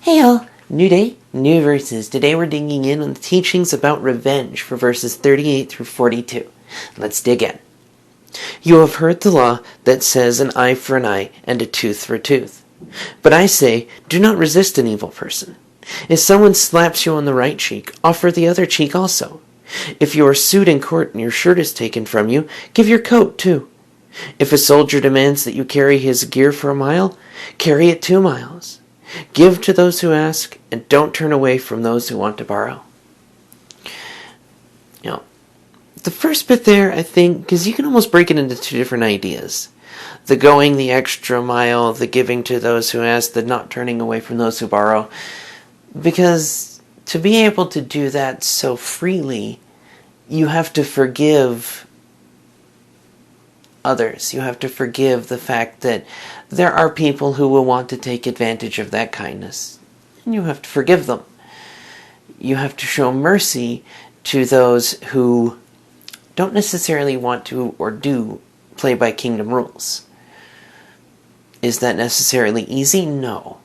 Hey all! New day, new verses. Today we're digging in on the teachings about revenge for verses 38 through 42. Let's dig in. You have heard the law that says an eye for an eye and a tooth for a tooth. But I say, do not resist an evil person. If someone slaps you on the right cheek, offer the other cheek also. If you are sued in court and your shirt is taken from you, give your coat too. If a soldier demands that you carry his gear for a mile, carry it 2 miles. Give to those who ask, and don't turn away from those who want to borrow. The first bit there, I think, because you can almost break it into 2 different ideas. The going the extra mile, the giving to those who ask, the not turning away from those who borrow. Because to be able to do that so freely, you have to forgive others. You have to forgive the fact that there are people who will want to take advantage of that kindness. And you have to forgive them. You have to show mercy to those who don't necessarily want to or do play by kingdom rules. Is that necessarily easy? No.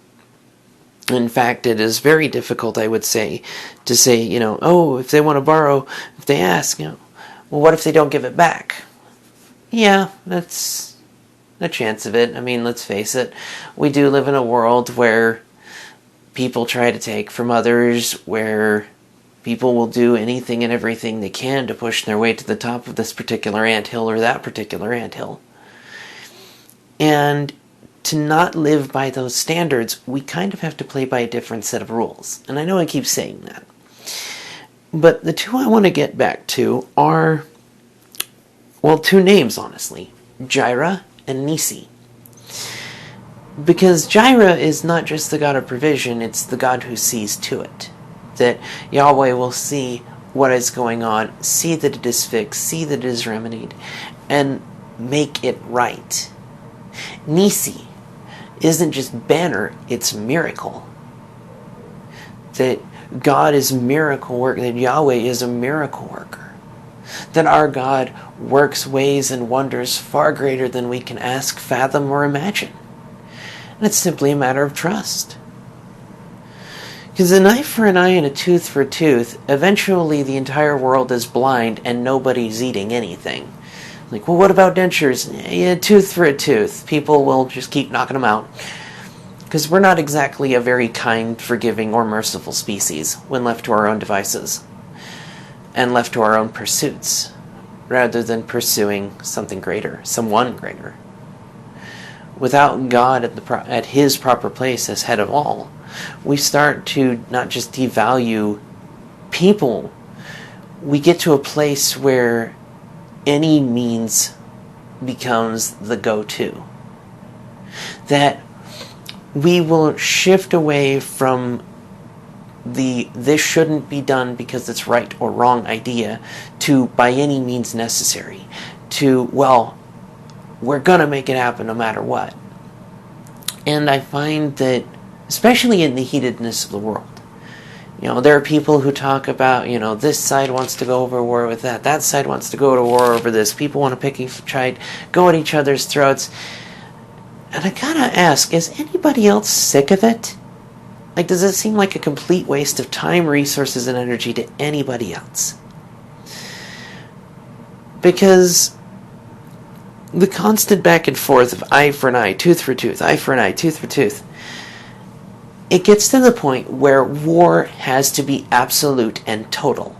In fact, it is very difficult, I would say, to say, if they want to borrow, if they ask, well, what if they don't give it back? Yeah, that's a chance of it. I mean, let's face it. We do live in a world where people try to take from others, where people will do anything and everything they can to push their way to the top of this particular anthill or that particular anthill. And to not live by those standards, we kind of have to play by a different set of rules. And I know I keep saying that. But the 2 I want to get back to are, 2 names, honestly. Jireh and Nisi. Because Jireh is not just the God of provision, it's the God who sees to it. That Yahweh will see what is going on, see that it is fixed, see that it is remedied, and make it right. Nisi isn't just banner, it's miracle. That God is miracle worker, that Yahweh is a miracle worker. That our God works ways and wonders far greater than we can ask, fathom, or imagine. And it's simply a matter of trust. Because an eye for an eye and a tooth for a tooth, eventually the entire world is blind and nobody's eating anything. Like, well, what about dentures? Yeah, tooth for a tooth. People will just keep knocking them out. Because we're not exactly a very kind, forgiving, or merciful species when left to our own devices. And left to our own pursuits, rather than pursuing something greater, someone greater. Without God at His proper place as head of all, we start to not just devalue people, we get to a place where any means becomes the go-to. That we will shift away from this shouldn't be done because it's right or wrong idea to by any means necessary. To, we're going to make it happen no matter what. And I find that, especially in the heatedness of the world, there are people who talk about, this side wants to go over war with that side wants to go to war over this, people want to go at each other's throats. And I gotta ask, is anybody else sick of it? Like, does it seem like a complete waste of time, resources, and energy to anybody else? Because the constant back and forth of eye for an eye, tooth for tooth, eye for an eye, tooth for tooth, it gets to the point where war has to be absolute and total.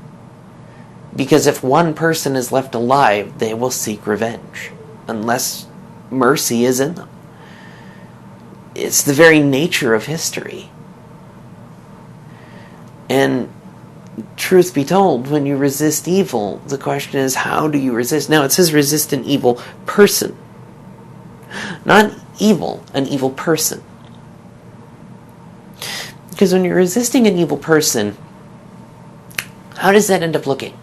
Because if one person is left alive, they will seek revenge, unless mercy is in them. It's the very nature of history. And truth be told, when you resist evil, the question is, how do you resist? Now, it says resist an evil person. Not evil, an evil person. Because when you're resisting an evil person, how does that end up looking?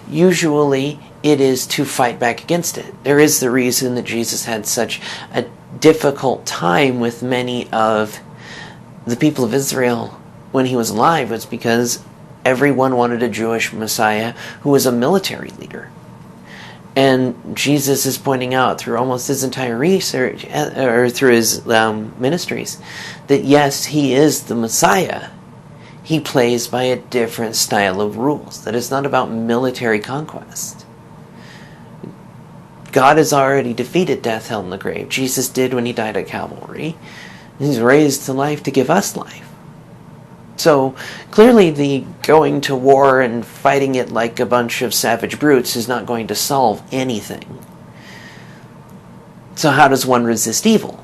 Usually it is to fight back against it. There is the reason that Jesus had such a difficult time with many of the people of Israel when he was alive, was because everyone wanted a Jewish Messiah who was a military leader. And Jesus is pointing out through almost his entire research, or through his ministries, that yes, he is the Messiah. He plays by a different style of rules. That it's not about military conquest. God has already defeated death, hell, and the grave. Jesus did when he died at Calvary. He's raised to life to give us life. So clearly the going to war and fighting it like a bunch of savage brutes is not going to solve anything. So how does one resist evil?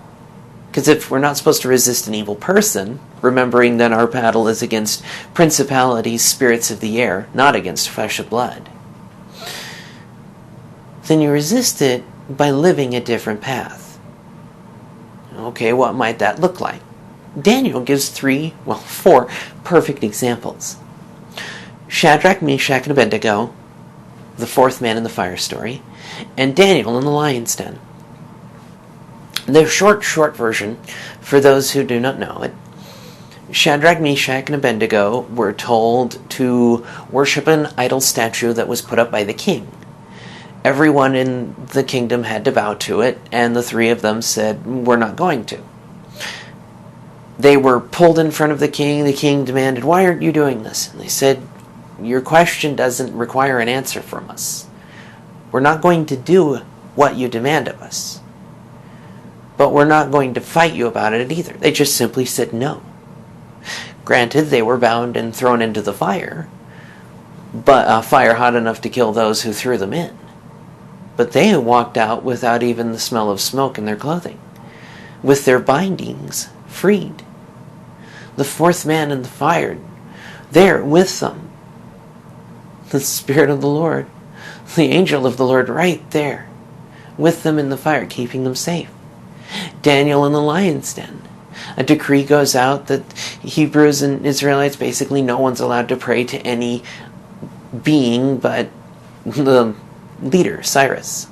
Because if we're not supposed to resist an evil person, remembering that our battle is against principalities, spirits of the air, not against flesh and blood, then you resist it by living a different path. Okay, what might that look like? Daniel gives 4 perfect examples. Shadrach, Meshach, and Abednego, the fourth man in the fire story, and Daniel in the lion's den. The short version, for those who do not know it, Shadrach, Meshach, and Abednego were told to worship an idol statue that was put up by the king. Everyone in the kingdom had to bow to it, and the 3 of them said, "We're not going to." They were pulled in front of the king. The king demanded, "Why aren't you doing this?" And they said, "Your question doesn't require an answer from us. We're not going to do what you demand of us. But we're not going to fight you about it either." They just simply said no. Granted, they were bound and thrown into the fire, but a fire hot enough to kill those who threw them in. But they walked out without even the smell of smoke in their clothing, with their bindings freed. The fourth man in the fire, there with them. The Spirit of the Lord, the angel of the Lord right there, with them in the fire, keeping them safe. Daniel in the lion's den. A decree goes out that Hebrews and Israelites, basically no one's allowed to pray to any being but the leader, Cyrus.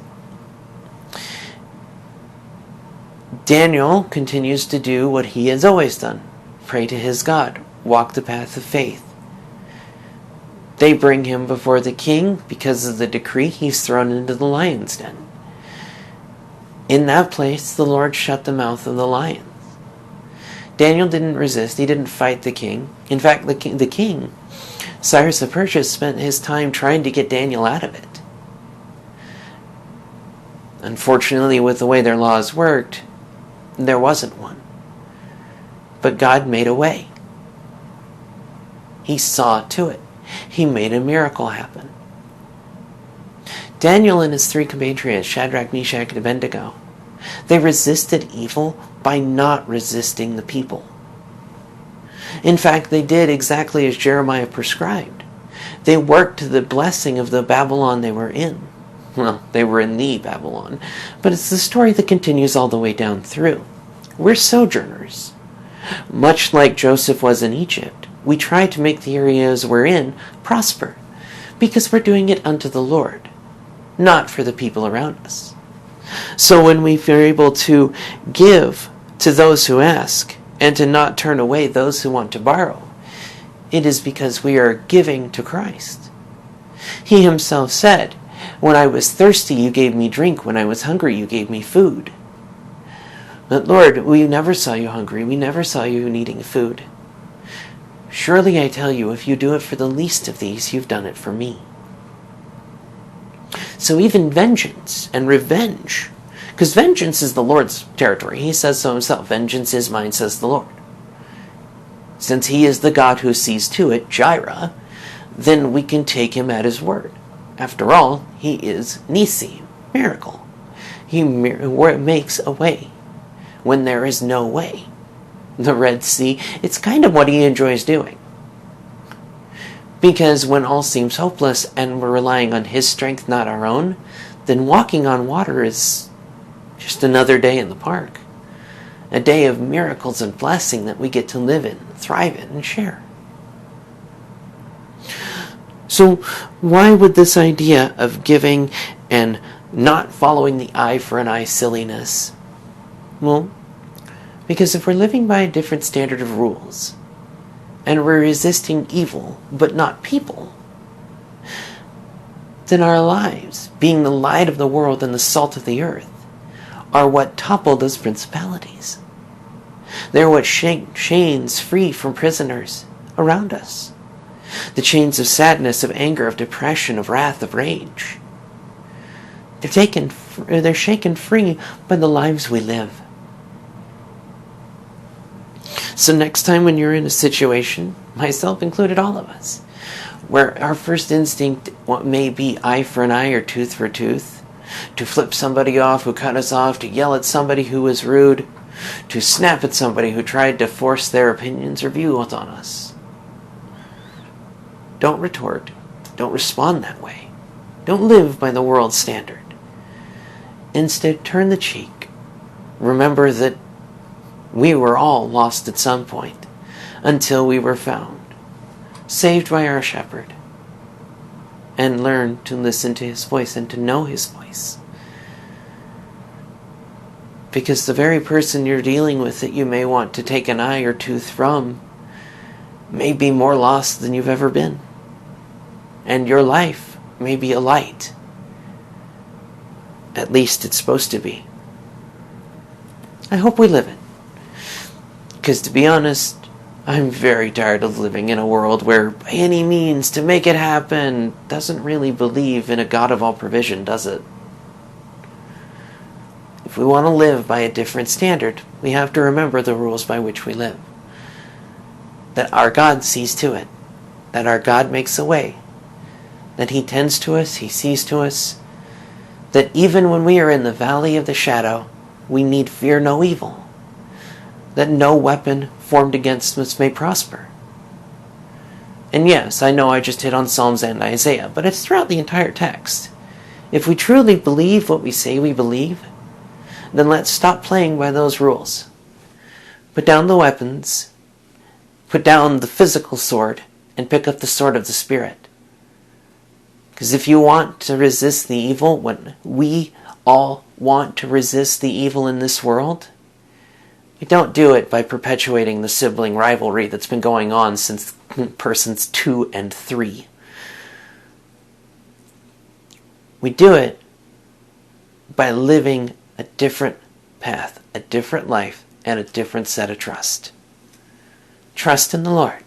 Daniel continues to do what he has always done. Pray to his God. Walk the path of faith. They bring him before the king. Because of the decree, he's thrown into the lion's den. In that place, the Lord shut the mouth of the lions. Daniel didn't resist. He didn't fight the king. In fact, the king, Cyrus of Persia, spent his time trying to get Daniel out of it. Unfortunately, with the way their laws worked, there wasn't one. But God made a way. He saw to it. He made a miracle happen. Daniel and his 3 compatriots, Shadrach, Meshach, and Abednego, they resisted evil by not resisting the people. In fact, they did exactly as Jeremiah prescribed. They worked to the blessing of the Babylon they were in. Well, they were in the Babylon, but it's the story that continues all the way down through. We're sojourners. Much like Joseph was in Egypt, we try to make the areas we're in prosper, because we're doing it unto the Lord, not for the people around us. So when we are able to give to those who ask, and to not turn away those who want to borrow, it is because we are giving to Christ. He himself said, "When I was thirsty, you gave me drink. When I was hungry, you gave me food." But Lord, we never saw you hungry. We never saw you needing food. Surely I tell you, if you do it for the least of these, you've done it for me. So even vengeance and revenge, because vengeance is the Lord's territory. He says so himself. "Vengeance is mine, says the Lord." Since he is the God who sees to it, Jireh, then we can take him at his word. After all, he is Nisi, miracle. He makes a way when there is no way. The Red Sea, it's kind of what he enjoys doing. Because when all seems hopeless and we're relying on his strength, not our own, then walking on water is just another day in the park. A day of miracles and blessing that we get to live in, thrive in, and share. So why would this idea of giving and not following the eye for an eye silliness? Well, because if we're living by a different standard of rules, and we're resisting evil, but not people, then our lives, being the light of the world and the salt of the earth, are what topple those principalities. They're what shake chains free from prisoners around us. The chains of sadness, of anger, of depression, of wrath, of rage. They're shaken free by the lives we live. So next time when you're in a situation, myself included, all of us, where our first instinct may be eye for an eye or tooth for a tooth, to flip somebody off who cut us off, to yell at somebody who was rude, to snap at somebody who tried to force their opinions or views on us. Don't retort. Don't respond that way. Don't live by the world's standard. Instead, turn the cheek. Remember that we were all lost at some point, until we were found, saved by our shepherd, and learn to listen to his voice and to know his voice. Because the very person you're dealing with that you may want to take an eye or tooth from may be more lost than you've ever been. And your life may be a light. At least it's supposed to be. I hope we live it. Because to be honest, I'm very tired of living in a world where, by any means, to make it happen, doesn't really believe in a God of all provision, does it? If we want to live by a different standard, we have to remember the rules by which we live. That our God sees to it. That our God makes a way. That he tends to us, he sees to us. That even when we are in the valley of the shadow, we need fear no evil. That no weapon formed against us may prosper. And yes, I know I just hit on Psalms and Isaiah, but it's throughout the entire text. If we truly believe what we say we believe, then let's stop playing by those rules. Put down the weapons, put down the physical sword, and pick up the sword of the Spirit. Because if you want to resist the evil, when we all want to resist the evil in this world, we don't do it by perpetuating the sibling rivalry that's been going on since persons 2 and 3. We do it by living a different path, a different life, and a different set of trust. Trust in the Lord.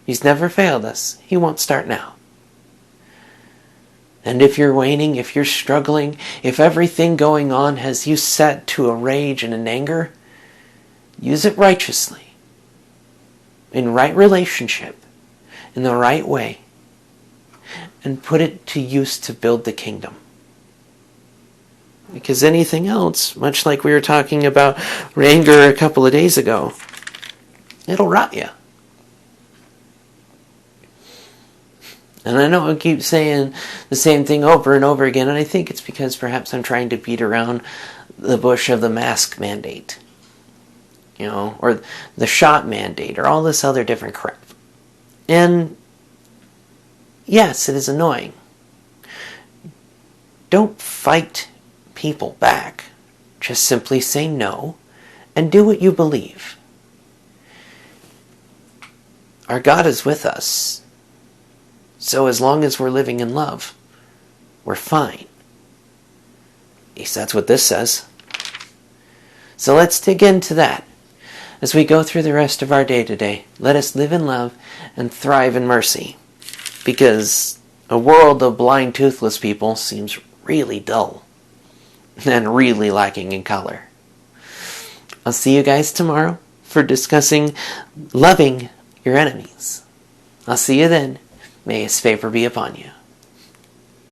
He's never failed us. He won't start now. And if you're waning, if you're struggling, if everything going on has you set to a rage and an anger, use it righteously, in right relationship, in the right way, and put it to use to build the kingdom. Because anything else, much like we were talking about anger a couple of days ago, it'll rot you. And I know I keep saying the same thing over and over again, and I think it's because perhaps I'm trying to beat around the bush of the mask mandate, or the shot mandate, or all this other different crap. And yes, it is annoying. Don't fight people back. Just simply say no and do what you believe. Our God is with us. So as long as we're living in love, we're fine. At least that's what this says. So let's dig into that. As we go through the rest of our day today, let us live in love and thrive in mercy. Because a world of blind, toothless people seems really dull and really lacking in color. I'll see you guys tomorrow for discussing loving your enemies. I'll see you then. May his favor be upon you.